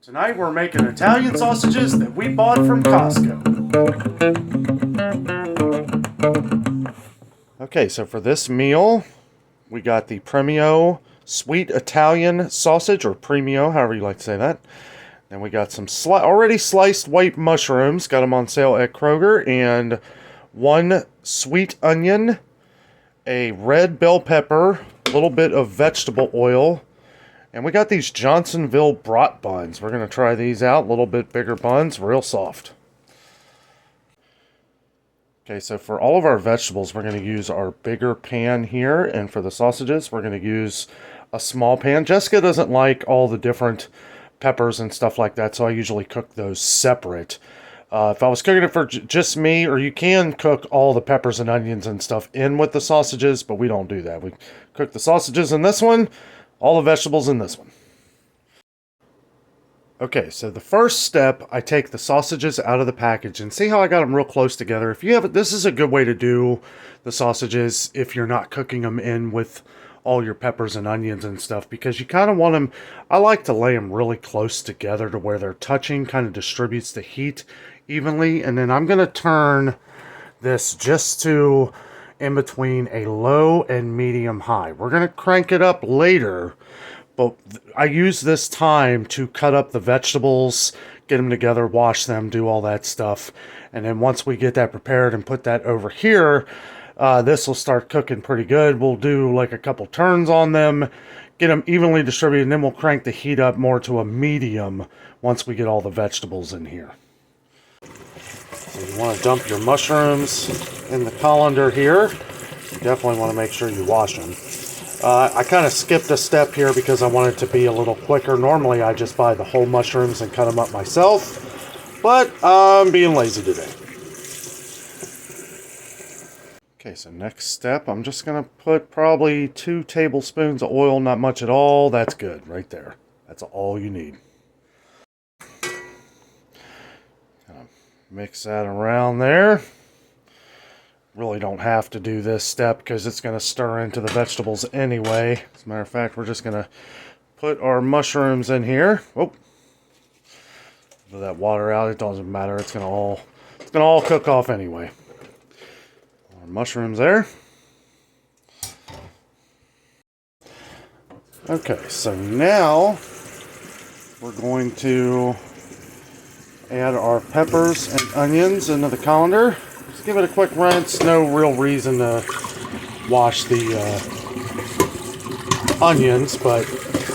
Tonight we're making Italian sausages that we bought from Costco. Okay, so for this meal, we got the Premio Sweet Italian Sausage, or Premio, however you like to say that. Then we got some already sliced white mushrooms, got them on sale at Kroger, and one sweet onion, a red bell pepper, a little bit of vegetable oil, and we got these Johnsonville brat buns. We're going to try these out. A little bit bigger buns, real soft. Okay, so for all of our vegetables, we're going to use our bigger pan here. And for the sausages, we're going to use a small pan. Jessica doesn't like all the different peppers and stuff like that, so I usually cook those separate. If I was cooking it for just me, or you can cook all the peppers and onions and stuff in with the sausages, but we don't do that. We cook the sausages in this one, all the vegetables in this one. Okay, so the first step, I take the sausages out of the package, and see how I got them real close together. If you have, this is a good way to do the sausages if you're not cooking them in with all your peppers and onions and stuff, because you kind of want them, I like to lay them really close together to where they're touching, kind of distributes the heat evenly. And then I'm going to turn this just to in between a low and medium high. We're going to crank it up later, but I use this time to cut up the vegetables, get them together, wash them, do all that stuff. And then once we get that prepared and put that over here, this will start cooking pretty good. We'll do like a couple turns on them, get them evenly distributed, and then we'll crank the heat up more to a medium once we get all the vegetables in here. So you want to dump your mushrooms in the colander here. You definitely want to make sure you wash them. I kind of skipped a step here because I want it to be a little quicker. Normally I just buy the whole mushrooms and cut them up myself, but I'm being lazy today. Okay, so next step, I'm just going to put probably 2 tablespoons of oil, not much at all. That's good right there. That's all you need. Mix that around there. Really don't have to do this step because it's going to stir into the vegetables anyway. As a matter of fact, we're just going to put our mushrooms in here. Oh, let that water out. It doesn't matter. It's going to all cook off anyway. Our mushrooms there. Okay, so now we're going to add our peppers and onions into the colander. Just give it a quick rinse. No real reason to wash the onions, but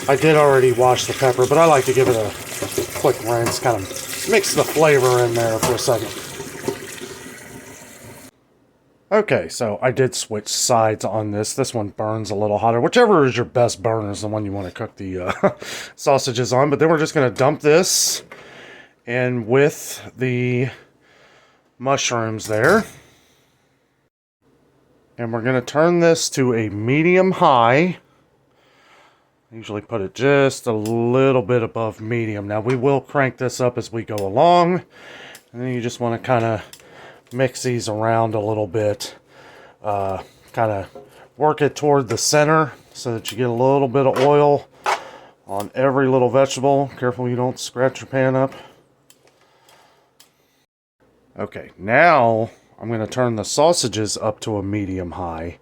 I did already wash the pepper, but I like to give it a quick rinse, kind of mix the flavor in there for a second. Okay, so I did switch sides on this. This one burns a little hotter. Whichever is your best burner is the one you want to cook the sausages on. But then we're just going to dump this in with the mushrooms there. And we're going to turn this to a medium high. I usually put it just a little bit above medium. Now we will crank this up as we go along. And then you just want to kind of mix these around a little bit. Kind of work it toward the center so that you get a little bit of oil on every little vegetable. Careful you don't scratch your pan up. Okay, now I'm going to turn the sausages up to a medium high.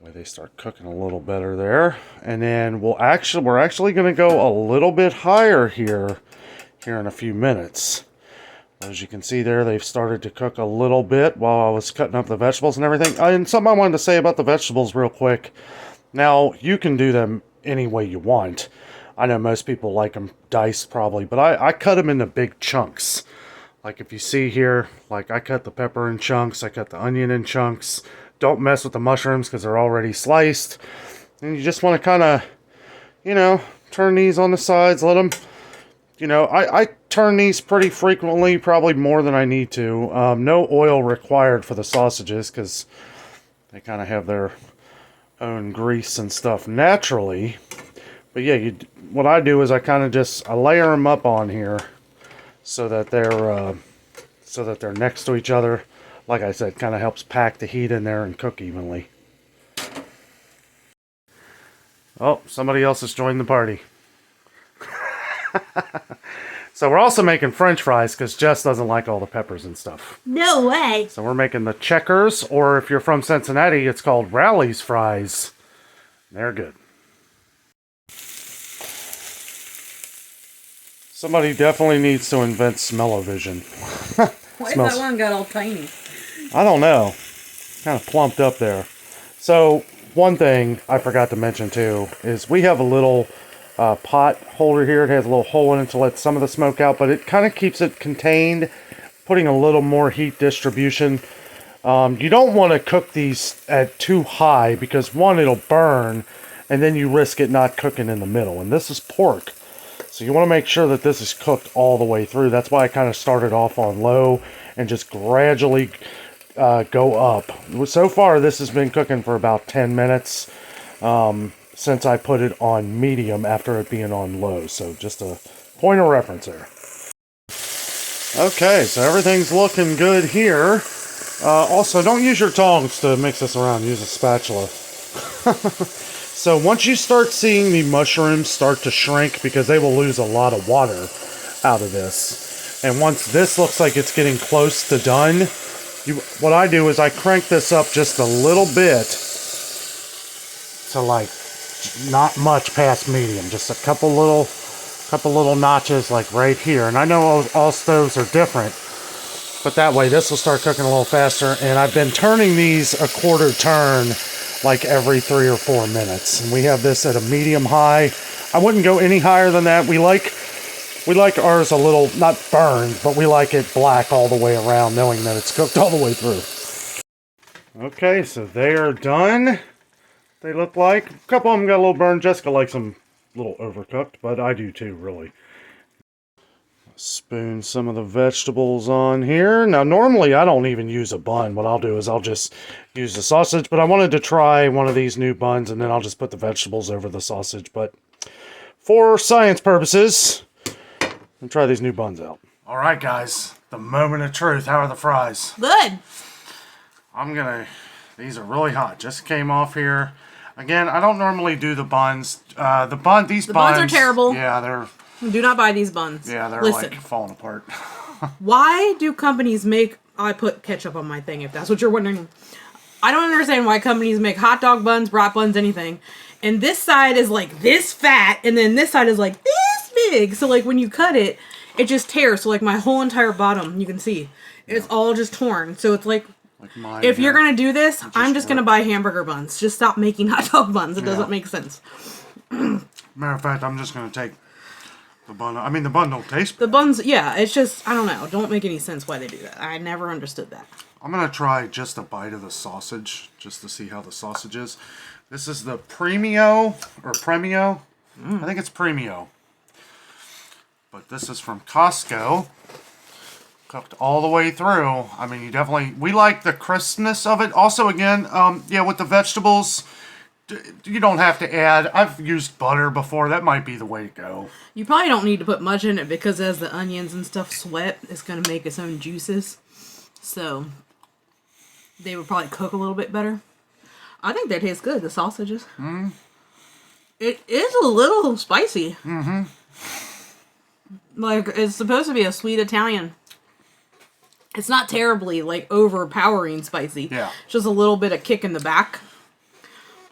Where they start cooking a little better there. And then we're actually going to go a little bit higher here in a few minutes. As you can see there, they've started to cook a little bit while I was cutting up the vegetables and everything. And something I wanted to say about the vegetables real quick. Now, you can do them any way you want. I know most people like them diced probably, but I cut them into big chunks. Like if you see here, like I cut the pepper in chunks, I cut the onion in chunks. Don't mess with the mushrooms because they're already sliced. And you just want to kind of, turn these on the sides, let them... I turn these pretty frequently, probably more than I need to. No oil required for the sausages because they kind of have their own grease and stuff naturally. But yeah, what I do is I kind of just layer them up on here so that they're next to each other. Like I said, kind of helps pack the heat in there and cook evenly. Oh, somebody else has joined the party. So we're also making French fries because Jess doesn't like all the peppers and stuff. No way. So we're making the Checkers, or if you're from Cincinnati, it's called Rally's fries. They're good. Somebody definitely needs to invent smell-o-vision. Why that one got all tiny? I don't know. Kind of plumped up there. So one thing I forgot to mention too is we have a little pot holder here. It has a little hole in it to let some of the smoke out, but it kind of keeps it contained, putting a little more heat distribution. You don't want to cook these at too high because one, it'll burn, and then you risk it not cooking in the middle. And this is pork, so you want to make sure that this is cooked all the way through. That's why I kind of started off on low and just gradually go up. So far, this has been cooking for about 10 minutes since I put it on medium after it being on low. So just a point of reference there. Okay, so everything's looking good here. Also, don't use your tongs to mix this around. Use a spatula. So once you start seeing the mushrooms start to shrink, because they will lose a lot of water out of this, and once this looks like it's getting close to done, what I do is I crank this up just a little bit to like not much past medium, just a couple little notches like right here. And I know all stoves are different, but that way this will start cooking a little faster. And I've been turning these a quarter turn like every 3 or 4 minutes. And we have this at a medium high. I wouldn't go any higher than that. We like ours a little, not burned, but we like it black all the way around, knowing that it's cooked all the way through. Okay, so they are done. They look like. A couple of them got a little burned. Jessica likes them a little overcooked, but I do too, really. Spoon some of the vegetables on here. Now, normally I don't even use a bun. What I'll do is I'll just use the sausage, but I wanted to try one of these new buns, and then I'll just put the vegetables over the sausage. But for science purposes, and try these new buns out. All right, guys, the moment of truth. How are the fries? Good. These are really hot. Just came off here. Again, I don't normally do the buns. The buns are terrible. Yeah, Do not buy these buns. they're Listen, like falling apart. why do companies make... I put ketchup on my thing, if that's what you're wondering. I don't understand why companies make hot dog buns, brat buns, anything. And this side is like this fat, and then this side is like this big. So like when you cut it, it just tears. So like my whole entire bottom, you can see, it's all just torn. So it's like mine, if you're going to do this, I'm just going to buy hamburger buns. Just stop making hot dog buns. It doesn't make sense. Matter of fact, I'm just going to take the bun. I mean, the bun don't taste bad. The buns, yeah, it's just, I don't know. Don't make any sense why they do that. I never understood that. I'm going to try just a bite of the sausage, just to see how the sausage is. This is the Premio, or Premio. I think it's Premio. But this is from Costco. Cooked all the way through. I mean, we like the crispness of it. Also, again, yeah, with the vegetables, you don't have to add. I've used butter before. That might be the way to go. You probably don't need to put much in it because as the onions and stuff sweat, it's going to make its own juices. So, they would probably cook a little bit better. I think they taste good, the sausages. It is a little spicy. Like, it's supposed to be a sweet Italian. It's not terribly, like, overpowering spicy. Yeah. It's just a little bit of kick in the back.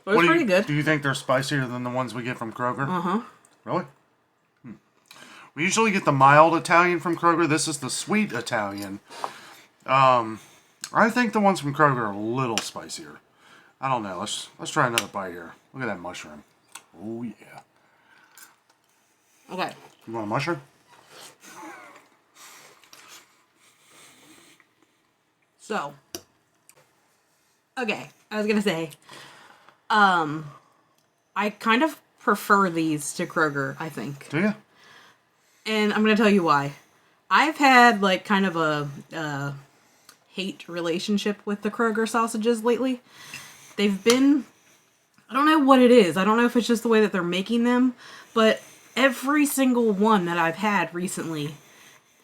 But it's pretty good. Do you think they're spicier than the ones we get from Kroger? Uh-huh. Really? We usually get the mild Italian from Kroger. This is the sweet Italian. I think the ones from Kroger are a little spicier. I don't know. Let's try another bite here. Look at that mushroom. Oh, yeah. Okay. You want a mushroom? So, okay, I was gonna say, I kind of prefer these to Kroger, I think. Do you? And I'm gonna tell you why. I've had, like, kind of a hate relationship with the Kroger sausages lately. They've been, I don't know what it is. I don't know if it's just the way that they're making them, but every single one that I've had recently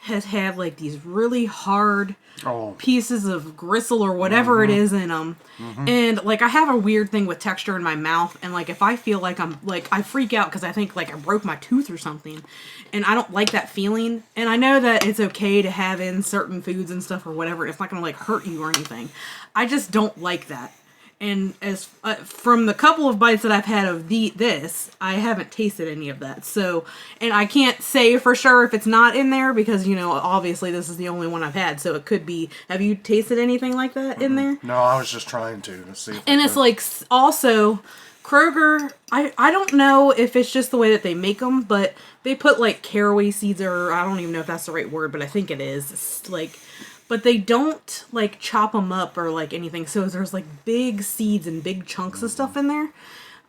has had like these really hard Oh. pieces of gristle or whatever it is in them. And like I have a weird thing with texture in my mouth, and like if I feel like I'm like I freak out because I think like I broke my tooth or something, and I don't like that feeling. And I know that it's okay to have in certain foods and stuff or whatever. It's not gonna like hurt you or anything. I just don't like that. And as from the couple of bites that I've had of this, I haven't tasted any of that. So, and I can't say for sure if it's not in there because, you know, obviously this is the only one I've had. So it could be. Have you tasted anything like that in there? No, I was just trying to see. And it's like also Kroger. I don't know if it's just the way that they make them, but they put like caraway seeds, or I don't even know if that's the right word, but I think it is. It's like. But they don't, like, chop them up or, like, anything. So there's, like, big seeds and big chunks of stuff in there.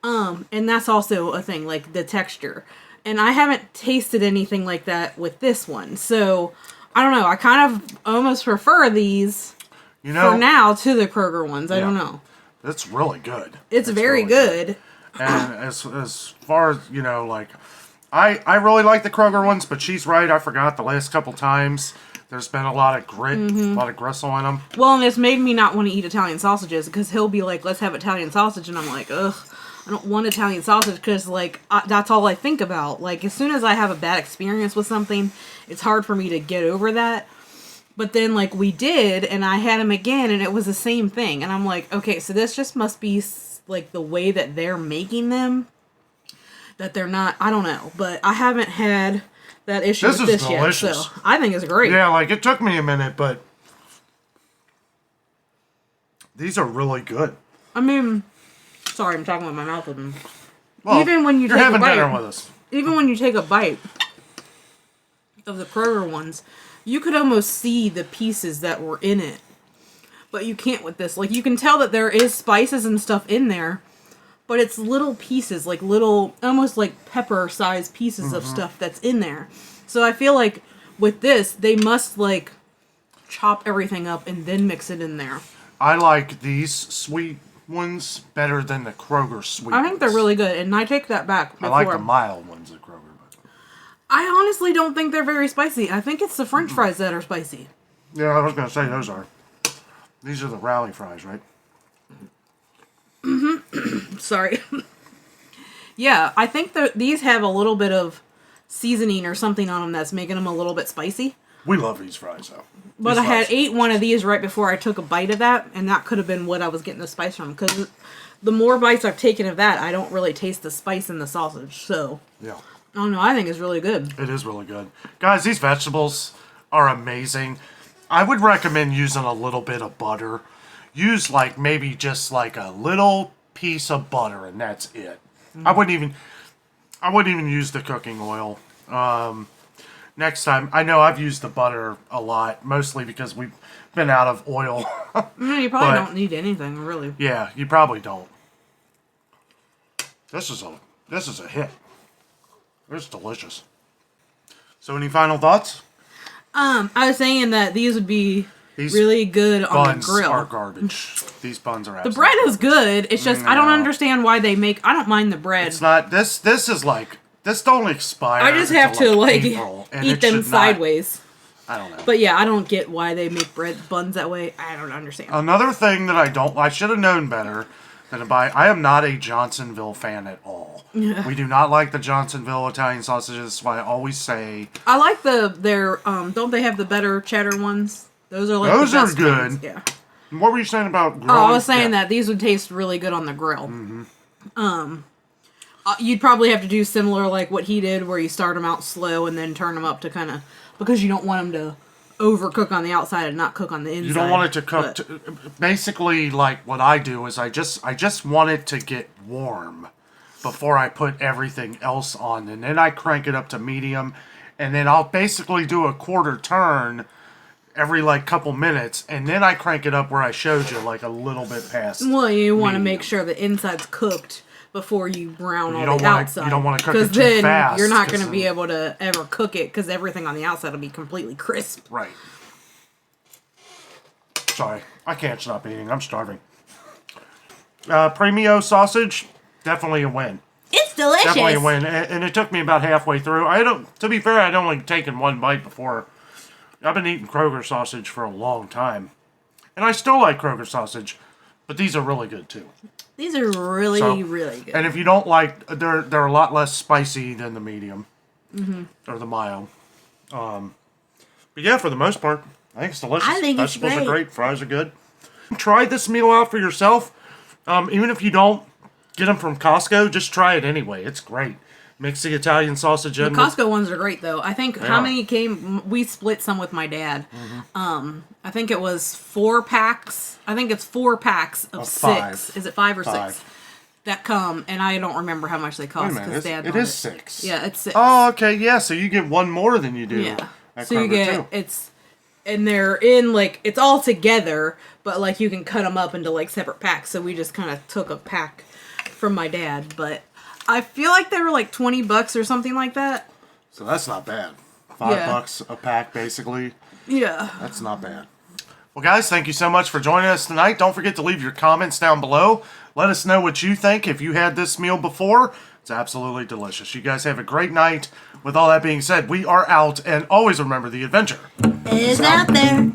And that's also a thing, like, the texture. And I haven't tasted anything like that with this one. So, I don't know. I kind of almost prefer these for now to the Kroger ones. I don't know. It's really good. It's very really good. And as far as, you know, like, I really like the Kroger ones, but she's right. I forgot the last couple times. There's been a lot of grit, a lot of gristle in them. Well, and it's made me not want to eat Italian sausages because he'll be like, let's have Italian sausage. And I'm like, ugh, I don't want Italian sausage because, like, that's all I think about. Like, as soon as I have a bad experience with something, it's hard for me to get over that. But then, like, we did, and I had him again, and it was the same thing. And I'm like, okay, so this just must be, like, the way that they're making them. That they're not, I don't know. But I haven't had that issue with this delicious. Yet, so I think it's great. Yeah, like it took me a minute, but these are really good. I mean, sorry, I'm talking with my mouth open. Well, even when you're having dinner with us. Even when you take a bite of the Kroger ones, you could almost see the pieces that were in it, but you can't with this. Like you can tell that there is spices and stuff in there. But it's little pieces, like little, almost like pepper-sized pieces of stuff that's in there. So I feel like with this, they must like chop everything up and then mix it in there. I like these sweet ones better than the Kroger sweet ones. I think they're really good, and I take that back. Before. I like the mild ones at Kroger. But I honestly don't think they're very spicy. I think it's the French fries that are spicy. Yeah, I was going to say those are. These are the rally fries, right? Sorry. Yeah, I think that these have a little bit of seasoning or something on them that's making them a little bit spicy. We love these fries, though. But I had ate one of these right before I took a bite of that, and that could have been what I was getting the spice from. Because the more bites I've taken of that, I don't really taste the spice in the sausage. So, yeah. I don't know. I think it's really good. It is really good. Guys, these vegetables are amazing. I would recommend using a little bit of butter. Use like maybe just like a little piece of butter and that's it. I wouldn't even use the cooking oil. Next time, I know I've used the butter a lot, mostly because we've been out of oil. You probably don't need anything, really. Yeah, you probably don't. This is a hit. It's delicious. So any final thoughts? I was saying that these would be really good on the grill. Buns are garbage. These buns are absolutely the bread is good. It's just I don't understand why they make. I don't mind the bread. It's not this. This is like this don't expire. I just have to like April, eat them sideways. I don't know. But yeah, I don't get why they make bread buns that way. I don't understand. Another thing that I should have known better than to buy. I am not a Johnsonville fan at all. We do not like the Johnsonville Italian sausages. That's why I always say I like their don't they have the better cheddar ones? Those are like those the best are good. ones. Yeah. What were you saying about grilling? Oh, I was saying that these would taste really good on the grill. You'd probably have to do similar like what he did, where you start them out slow and then turn them up to kind of because you don't want them to overcook on the outside and not cook on the inside. You don't want it to cook. Basically, like what I do is I just want it to get warm before I put everything else on, and then I crank it up to medium, and then I'll basically do a quarter turn every like couple minutes, and then I crank it up where I showed you, like a little bit past. Well, you want to make sure the inside's cooked before you brown all the outside. You don't want to cook it too then fast. You're not going to be able to ever cook it because everything on the outside will be completely crisp. Right. Sorry, I can't stop eating. I'm starving. Premio sausage, definitely a win. It's delicious. Definitely a win, and it took me about halfway through. To be fair, I'd only taken one bite before I've been eating Kroger sausage for a long time. And I still like Kroger sausage, but these are really good too. These are really, really good. And if you don't like, they're a lot less spicy than the medium. Or the mild. But yeah, for the most part, I think it's delicious. I think it's Vegetables great. are great. Fries are good. Try this meal out for yourself. Even if you don't get them from Costco, just try it anyway. It's great. Mix the Italian sausage in. The Costco ones are great though. I think how are. many came? We split some with my dad. I think it was 4 packs. I think it's 4 packs of 6. 5. Is it 5 or 6 5. that come? And I don't remember how much they cost because Dad. It is 6. Yeah, it's 6. Oh, okay, yeah. So you get one more than you do. Yeah. At So you Kroger, get too. and they're in like it's all together, but like you can cut them up into like separate packs. So we just kind of took a pack from my dad, but I feel like they were like $20 or something like that. So that's not bad. $5 a pack, basically. Yeah. That's not bad. Well, guys, thank you so much for joining us tonight. Don't forget to leave your comments down below. Let us know what you think. If you had this meal before, it's absolutely delicious. You guys have a great night. With all that being said, we are out, and always remember the adventure Is out there.